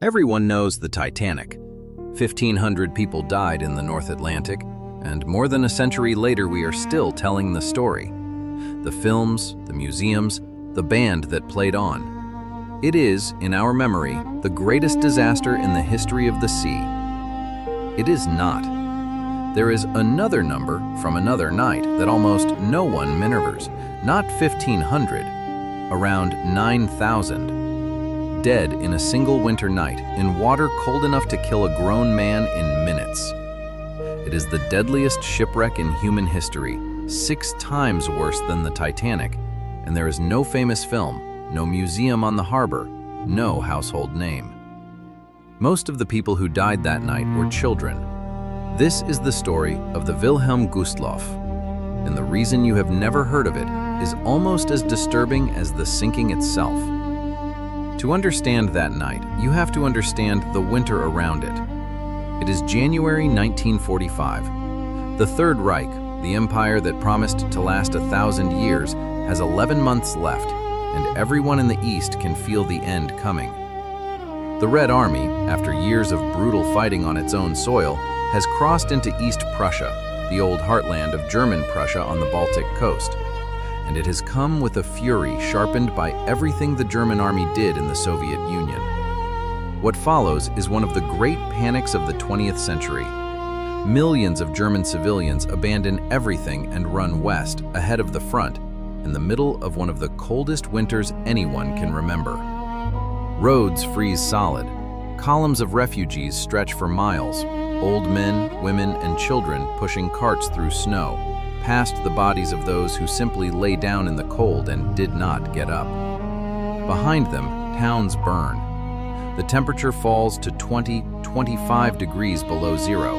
Everyone knows the Titanic. 1,500 people died in the North Atlantic, and more than a century later we are still telling the story. The films, the museums, the band that played on. It is, in our memory, the greatest disaster in the history of the sea. It is not. There is another number from another night that almost no one remembers. Not 1,500, around 9,000. Dead in a single winter night, in water cold enough to kill a grown man in minutes. It is the deadliest shipwreck in human history, 6 times worse than the Titanic, and there is no famous film, no museum on the harbor, no household name. Most of the people who died that night were children. This is the story of the Wilhelm Gustloff, and the reason you have never heard of it is almost as disturbing as the sinking itself. To understand that night, you have to understand the winter around it. It is January 1945. The Third Reich, the empire that promised to last 1,000 years, has 11 months left, and everyone in the East can feel the end coming. The Red Army, after years of brutal fighting on its own soil, has crossed into East Prussia, the old heartland of German Prussia on the Baltic coast. And it has come with a fury sharpened by everything the German army did in the Soviet Union. What follows is one of the great panics of the 20th century. Millions of German civilians abandon everything and run west, ahead of the front, in the middle of one of the coldest winters anyone can remember. Roads freeze solid. Columns of refugees stretch for miles, old men, women, and children pushing carts through snow, past the bodies of those who simply lay down in the cold and did not get up. Behind them, towns burn. The temperature falls to 20–25 degrees below zero.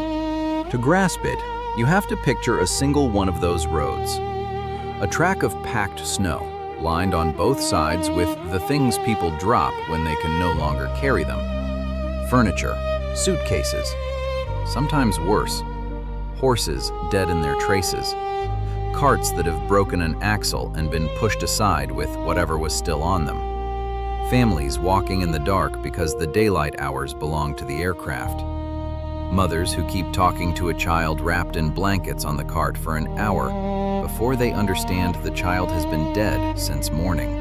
To grasp it, you have to picture a single one of those roads. A track of packed snow, lined on both sides with the things people drop when they can no longer carry them. Furniture, suitcases, sometimes worse. Horses dead in their traces. Carts that have broken an axle and been pushed aside with whatever was still on them. Families walking in the dark because the daylight hours belong to the aircraft. Mothers who keep talking to a child wrapped in blankets on the cart for an hour before they understand the child has been dead since morning.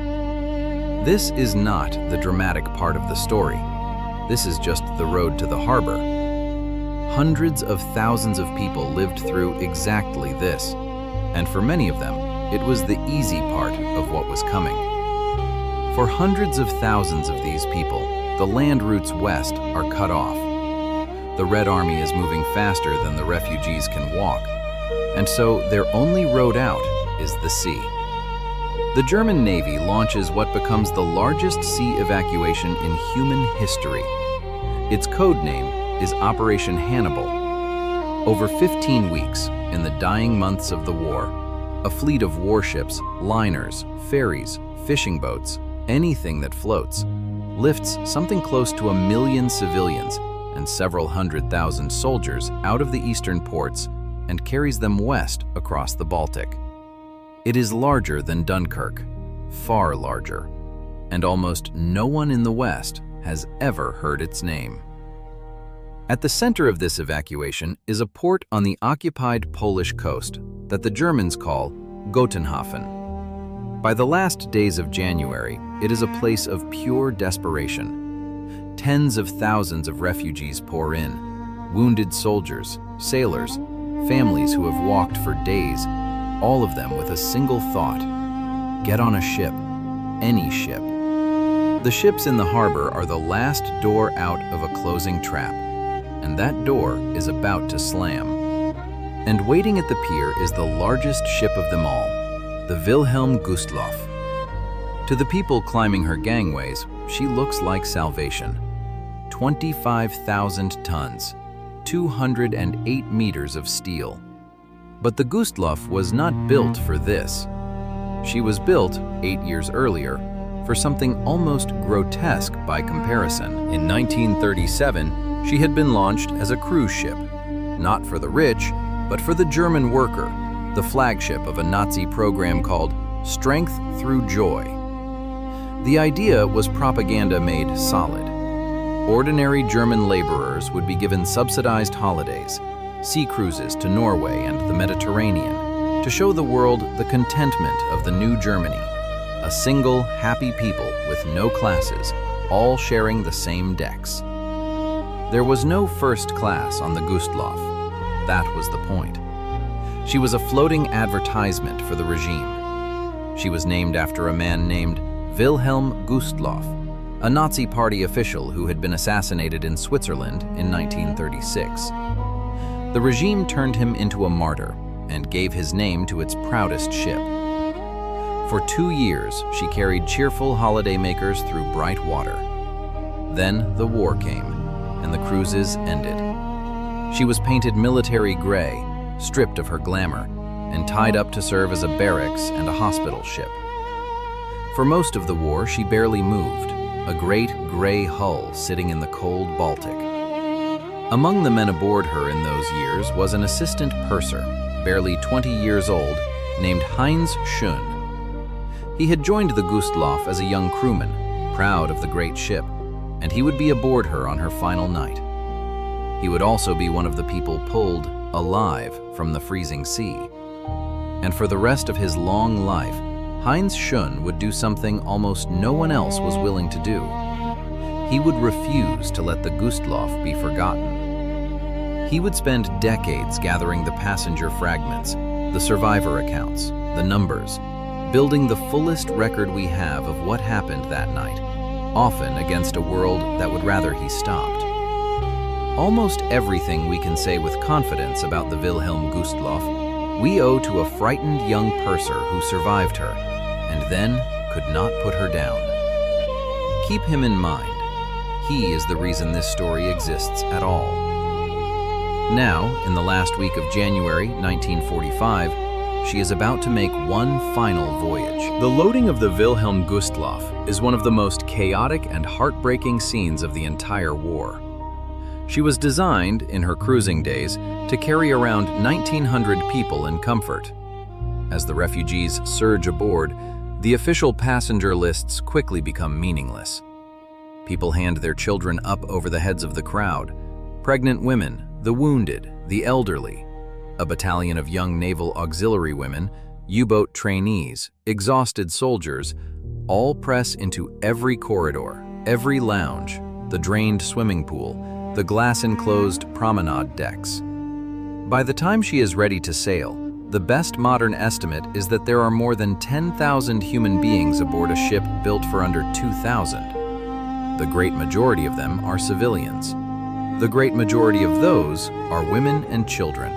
This is not the dramatic part of the story. This is just the road to the harbor. Hundreds of thousands of people lived through exactly this, and for many of them, it was the easy part of what was coming. For hundreds of thousands of these people, the land routes west are cut off. The Red Army is moving faster than the refugees can walk, and so their only road out is the sea. The German Navy launches what becomes the largest sea evacuation in human history. Its code name is Operation Hannibal. Over 15 weeks, in the dying months of the war, a fleet of warships, liners, ferries, fishing boats, anything that floats, lifts something close to 1 million civilians and several 100,000 soldiers out of the eastern ports and carries them west across the Baltic. It is larger than Dunkirk, far larger, and almost no one in the West has ever heard its name. At the center of this evacuation is a port on the occupied Polish coast that the Germans call Gotenhafen. By the last days of January, it is a place of pure desperation. Tens of thousands of refugees pour in, wounded soldiers, sailors, families who have walked for days, all of them with a single thought: get on a ship, any ship. The ships in the harbor are the last door out of a closing trap, and that door is about to slam. And waiting at the pier is the largest ship of them all, the Wilhelm Gustloff. To the people climbing her gangways, she looks like salvation. 25,000 tons, 208 meters of steel. But the Gustloff was not built for this. She was built 8 years earlier for something almost grotesque by comparison. In 1937, she had been launched as a cruise ship, not for the rich, but for the German worker, the flagship of a Nazi program called Strength Through Joy. The idea was propaganda made solid. Ordinary German laborers would be given subsidized holidays, sea cruises to Norway and the Mediterranean, to show the world the contentment of the new Germany, a single, happy people with no classes, all sharing the same decks. There was no first class on the Gustloff. That was the point. She was a floating advertisement for the regime. She was named after a man named Wilhelm Gustloff, a Nazi Party official who had been assassinated in Switzerland in 1936. The regime turned him into a martyr and gave his name to its proudest ship. For 2 years, she carried cheerful holidaymakers through bright water. Then the war came, and the cruises ended. She was painted military gray, stripped of her glamour, and tied up to serve as a barracks and a hospital ship. For most of the war, she barely moved, a great gray hull sitting in the cold Baltic. Among the men aboard her in those years was an assistant purser, barely 20 years old, named Heinz Schön. He had joined the Gustloff as a young crewman, proud of the great ship, and he would be aboard her on her final night. He would also be one of the people pulled alive from the freezing sea. And for the rest of his long life, Heinz Schön would do something almost no one else was willing to do. He would refuse to let the Gustloff be forgotten. He would spend decades gathering the passenger fragments, the survivor accounts, the numbers, building the fullest record we have of what happened that night, often against a world that would rather he stopped. Almost everything we can say with confidence about the Wilhelm Gustloff, we owe to a frightened young purser who survived her, and then could not put her down. Keep him in mind. He is the reason this story exists at all. Now, in the last week of January 1945, she is about to make one final voyage. The loading of the Wilhelm Gustloff is one of the most chaotic and heartbreaking scenes of the entire war. She was designed, in her cruising days, to carry around 1,900 people in comfort. As the refugees surge aboard, the official passenger lists quickly become meaningless. People hand their children up over the heads of the crowd, pregnant women, the wounded, the elderly. A battalion of young naval auxiliary women, U-boat trainees, exhausted soldiers, all press into every corridor, every lounge, the drained swimming pool, the glass-enclosed promenade decks. By the time she is ready to sail, the best modern estimate is that there are more than 10,000 human beings aboard a ship built for under 2,000. The great majority of them are civilians. The great majority of those are women and children.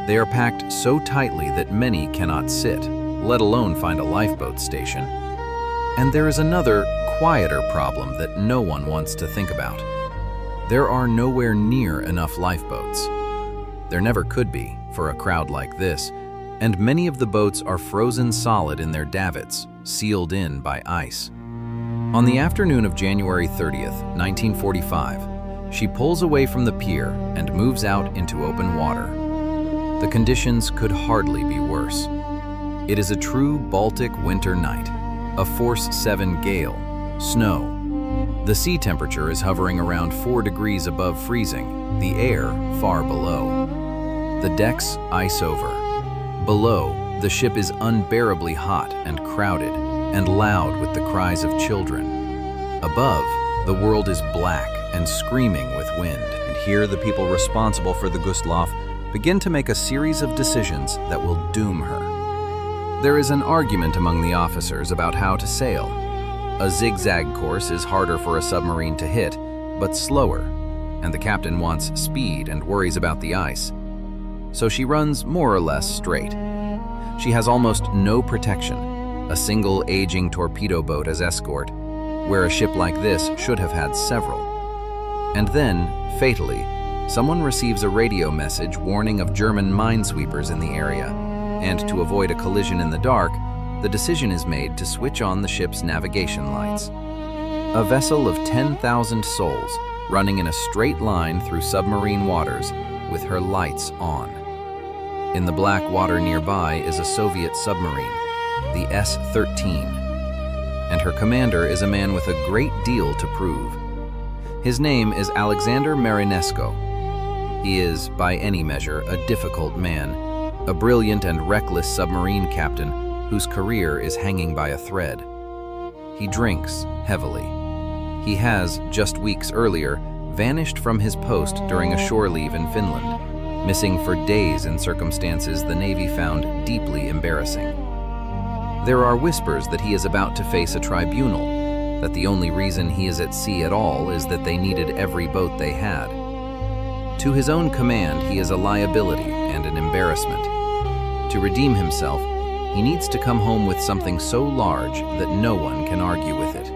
They are packed so tightly that many cannot sit, let alone find a lifeboat station. And there is another, quieter problem that no one wants to think about. There are nowhere near enough lifeboats. There never could be for a crowd like this, and many of the boats are frozen solid in their davits, sealed in by ice. On the afternoon of January 30th, 1945, she pulls away from the pier and moves out into open water. The conditions could hardly be worse. It is a true Baltic winter night, a force 7 gale, snow. The sea temperature is hovering around 4 degrees above freezing, the air far below. The decks ice over. Below, the ship is unbearably hot and crowded and loud with the cries of children. Above, the world is black and screaming with wind, and here the people responsible for the Gustloff begin to make a series of decisions that will doom her. There is an argument among the officers about how to sail. A zigzag course is harder for a submarine to hit, but slower, and the captain wants speed and worries about the ice. So she runs more or less straight. She has almost no protection, a single aging torpedo boat as escort, where a ship like this should have had several. And then, fatally, someone receives a radio message warning of German minesweepers in the area, and to avoid a collision in the dark, the decision is made to switch on the ship's navigation lights. A vessel of 10,000 souls running in a straight line through submarine waters with her lights on. In the black water nearby is a Soviet submarine, the S-13, and her commander is a man with a great deal to prove. His name is Alexander Marinesco. He is, by any measure, a difficult man, a brilliant and reckless submarine captain whose career is hanging by a thread. He drinks heavily. He has, just weeks earlier, vanished from his post during a shore leave in Finland, missing for days in circumstances the Navy found deeply embarrassing. There are whispers that he is about to face a tribunal, that the only reason he is at sea at all is that they needed every boat they had. To his own command, he is a liability and an embarrassment. To redeem himself, he needs to come home with something so large that no one can argue with it.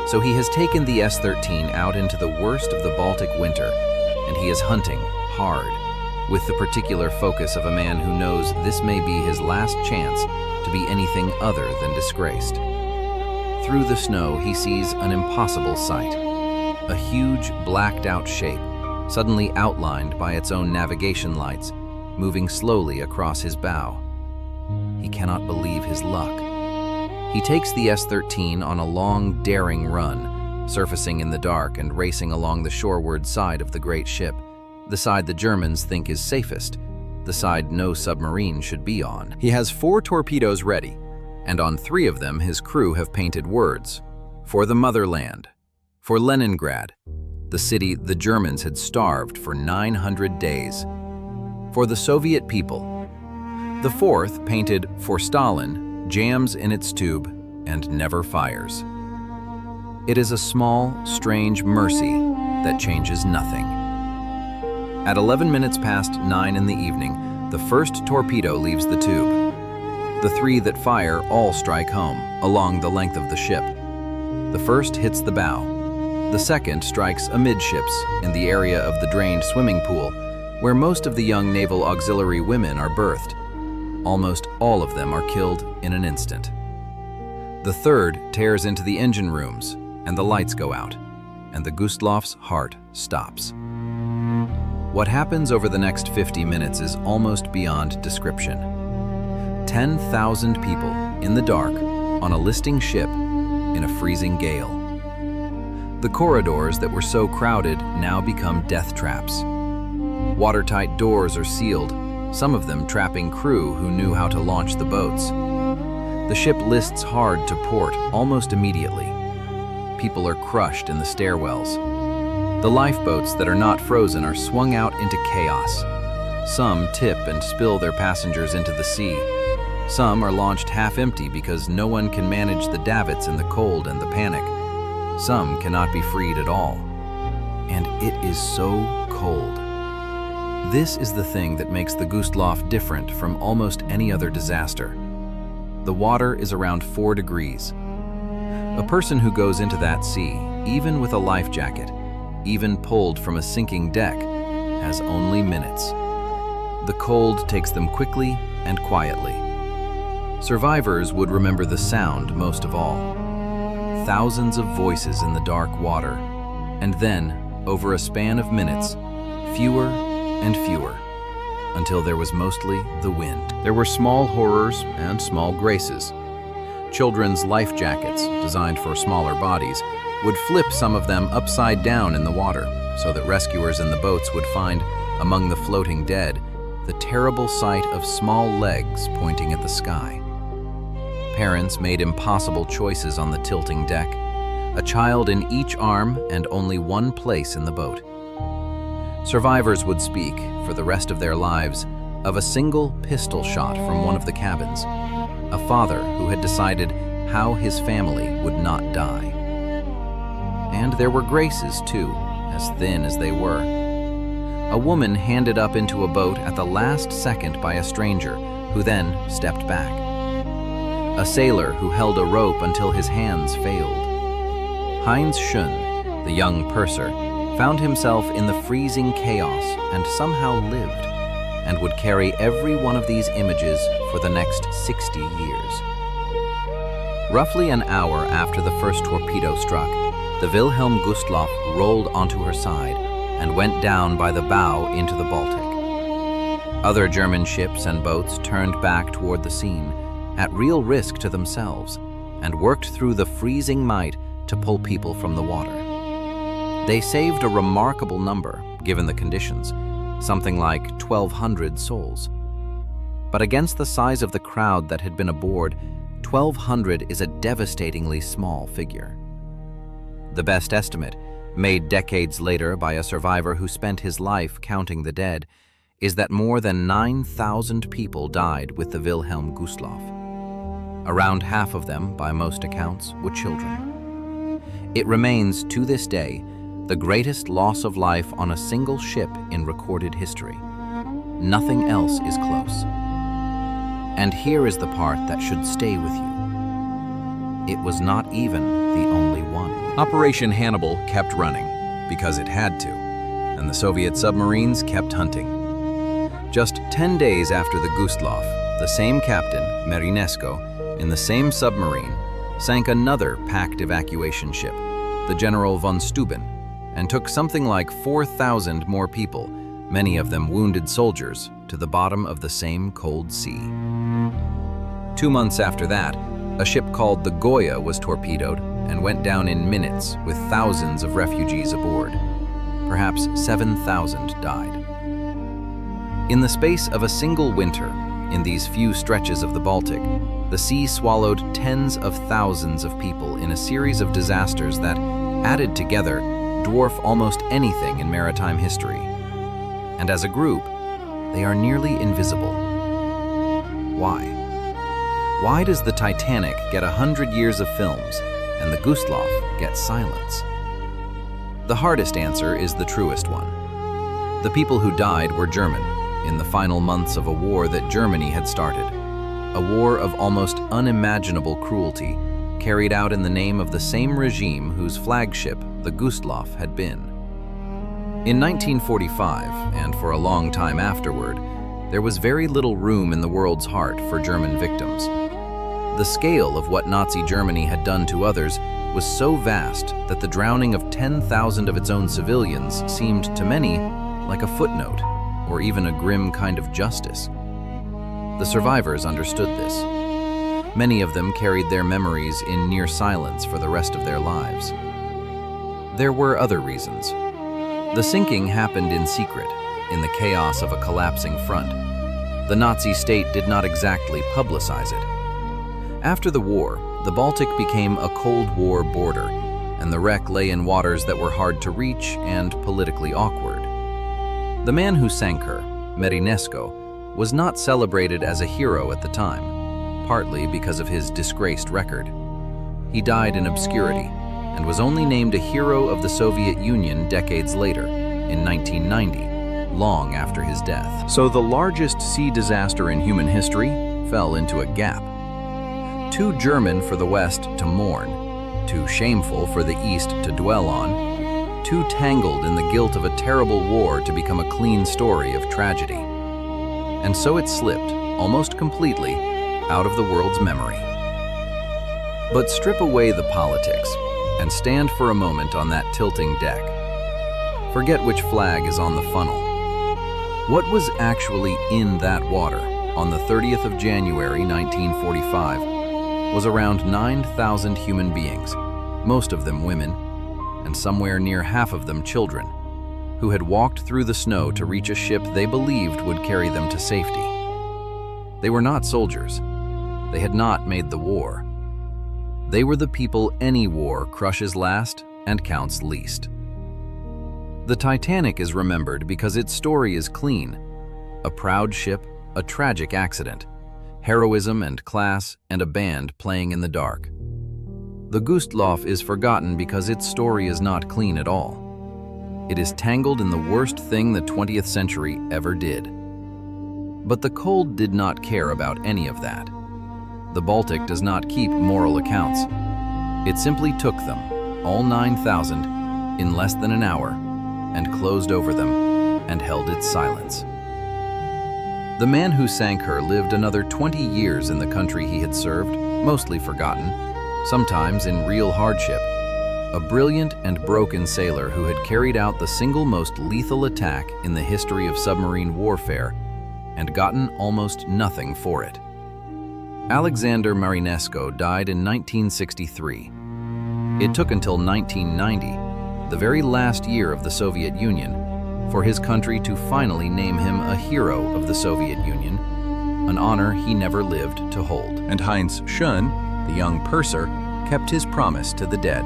So he has taken the S-13 out into the worst of the Baltic winter, and he is hunting hard, with the particular focus of a man who knows this may be his last chance to be anything other than disgraced. Through the snow, he sees an impossible sight, a huge, blacked-out shape, suddenly outlined by its own navigation lights, moving slowly across his bow. He cannot believe his luck. He takes the S-13 on a long, daring run, surfacing in the dark and racing along the shoreward side of the great ship, the side the Germans think is safest, the side no submarine should be on. He has 4 torpedoes ready, and on 3 of them his crew have painted words: for the motherland, for Leningrad, the city the Germans had starved for 900 days, for the Soviet people. The 4th, painted for Stalin, jams in its tube and never fires. It is a small, strange mercy that changes nothing. At 11 minutes past 9 in the evening, the first torpedo leaves the tube. The 3 that fire all strike home, along the length of the ship. The first hits the bow. The second strikes amidships, in the area of the drained swimming pool, where most of the young naval auxiliary women are berthed. Almost all of them are killed in an instant. The third tears into the engine rooms, and the lights go out, and the Gustloff's heart stops. What happens over the next 50 minutes is almost beyond description. 10,000 people in the dark on a listing ship in a freezing gale. The corridors that were so crowded now become death traps. Watertight doors are sealed, some of them trapping crew who knew how to launch the boats. The ship lists hard to port almost immediately. People are crushed in the stairwells. The lifeboats that are not frozen are swung out into chaos. Some tip and spill their passengers into the sea. Some are launched half empty because no one can manage the davits in the cold and the panic. Some cannot be freed at all. And it is so cold. This is the thing that makes the Gustloff different from almost any other disaster. The water is around 4 degrees. A person who goes into that sea, even with a life jacket, even pulled from a sinking deck, has only minutes. The cold takes them quickly and quietly. Survivors would remember the sound most of all. Thousands of voices in the dark water, and then, over a span of minutes, fewer and fewer, until there was mostly the wind. There were small horrors and small graces. Children's life jackets, designed for smaller bodies, would flip some of them upside down in the water, so that rescuers in the boats would find, among the floating dead, the terrible sight of small legs pointing at the sky. Parents made impossible choices on the tilting deck, a child in each arm and only one place in the boat. Survivors would speak, for the rest of their lives, of a single pistol shot from one of the cabins, a father who had decided how his family would not die. And there were graces, too, as thin as they were. A woman handed up into a boat at the last second by a stranger, who then stepped back. A sailor who held a rope until his hands failed. Heinz Schön, the young purser, found himself in the freezing chaos and somehow lived, and would carry every one of these images for the next 60 years. Roughly an hour after the first torpedo struck, the Wilhelm Gustloff rolled onto her side and went down by the bow into the Baltic. Other German ships and boats turned back toward the scene, at real risk to themselves, and worked through the freezing might to pull people from the water. They saved a remarkable number, given the conditions, something like 1,200 souls. But against the size of the crowd that had been aboard, 1,200 is a devastatingly small figure. The best estimate, made decades later by a survivor who spent his life counting the dead, is that more than 9,000 people died with the Wilhelm Gustloff. Around half of them, by most accounts, were children. It remains, to this day, the greatest loss of life on a single ship in recorded history. Nothing else is close. And here is the part that should stay with you. It was not even the only one. Operation Hannibal kept running, because it had to, and the Soviet submarines kept hunting. Just 10 days after the Gustloff, the same captain, Marinesco, in the same submarine, sank another packed evacuation ship, the General von Steuben, and took something like 4,000 more people, many of them wounded soldiers, to the bottom of the same cold sea. 2 months after that, a ship called the Goya was torpedoed and went down in minutes with thousands of refugees aboard. Perhaps 7,000 died. In the space of a single winter, in these few stretches of the Baltic, the sea swallowed tens of thousands of people in a series of disasters that, added together, dwarf almost anything in maritime history. And as a group, they are nearly invisible. Why? Why does the Titanic get 100 years of films and the Gustloff get silence? The hardest answer is the truest one. The people who died were German, in the final months of a war that Germany had started. A war of almost unimaginable cruelty, carried out in the name of the same regime whose flagship, the Gustloff, had been. In 1945, and for a long time afterward, there was very little room in the world's heart for German victims. The scale of what Nazi Germany had done to others was so vast that the drowning of 10,000 of its own civilians seemed to many like a footnote, or even a grim kind of justice. The survivors understood this. Many of them carried their memories in near silence for the rest of their lives. There were other reasons. The sinking happened in secret, in the chaos of a collapsing front. The Nazi state did not exactly publicize it. After the war, the Baltic became a Cold War border, and the wreck lay in waters that were hard to reach and politically awkward. The man who sank her, Marinesco, was not celebrated as a hero at the time, partly because of his disgraced record. He died in obscurity and was only named a hero of the Soviet Union decades later, in 1990, long after his death. So the largest sea disaster in human history fell into a gap. Too German for the West to mourn, too shameful for the East to dwell on, too tangled in the guilt of a terrible war to become a clean story of tragedy. And so it slipped, almost completely, out of the world's memory. But strip away the politics and stand for a moment on that tilting deck. Forget which flag is on the funnel. What was actually in that water on the 30th of January 1945 was around 9,000 human beings, most of them women, and somewhere near half of them children, who had walked through the snow to reach a ship they believed would carry them to safety. They were not soldiers. They had not made the war. They were the people any war crushes last and counts least. The Titanic is remembered because its story is clean. A proud ship, a tragic accident, heroism and class, and a band playing in the dark. The Gustloff is forgotten because its story is not clean at all. It is tangled in the worst thing the 20th century ever did. But the cold did not care about any of that. The Baltic does not keep moral accounts. It simply took them, all 9,000, in less than an hour, and closed over them, and held its silence. The man who sank her lived another 20 years in the country he had served, mostly forgotten, sometimes in real hardship. A brilliant and broken sailor who had carried out the single most lethal attack in the history of submarine warfare and gotten almost nothing for it. Alexander Marinesco died in 1963. It took until 1990, the very last year of the Soviet Union, for his country to finally name him a hero of the Soviet Union, an honor he never lived to hold. And Heinz Schön, the young purser, kept his promise to the dead.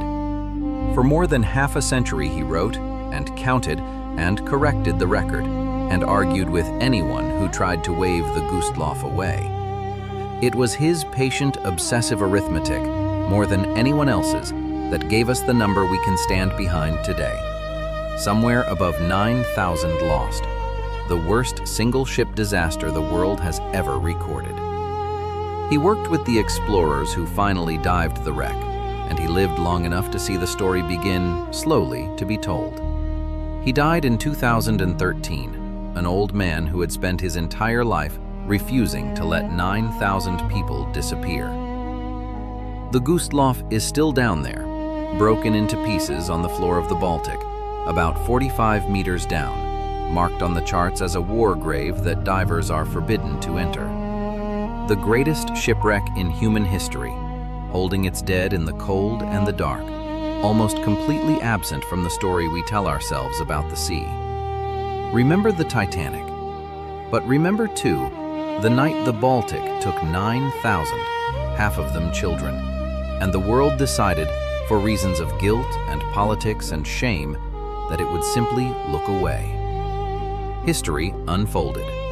For more than half a century he wrote and counted and corrected the record and argued with anyone who tried to wave the Gustloff away. It was his patient, obsessive arithmetic, more than anyone else's, that gave us the number we can stand behind today. Somewhere above 9,000 lost, the worst single-ship disaster the world has ever recorded. He worked with the explorers who finally dived the wreck, and he lived long enough to see the story begin, slowly, to be told. He died in 2013, an old man who had spent his entire life refusing to let 9,000 people disappear. The Gustloff is still down there, broken into pieces on the floor of the Baltic, about 45 meters down, marked on the charts as a war grave that divers are forbidden to enter. The greatest shipwreck in human history, holding its dead in the cold and the dark, almost completely absent from the story we tell ourselves about the sea. Remember the Titanic, but remember too the night the Baltic took 9,000, half of them children, and the world decided, for reasons of guilt and politics and shame, that it would simply look away. History unfolded.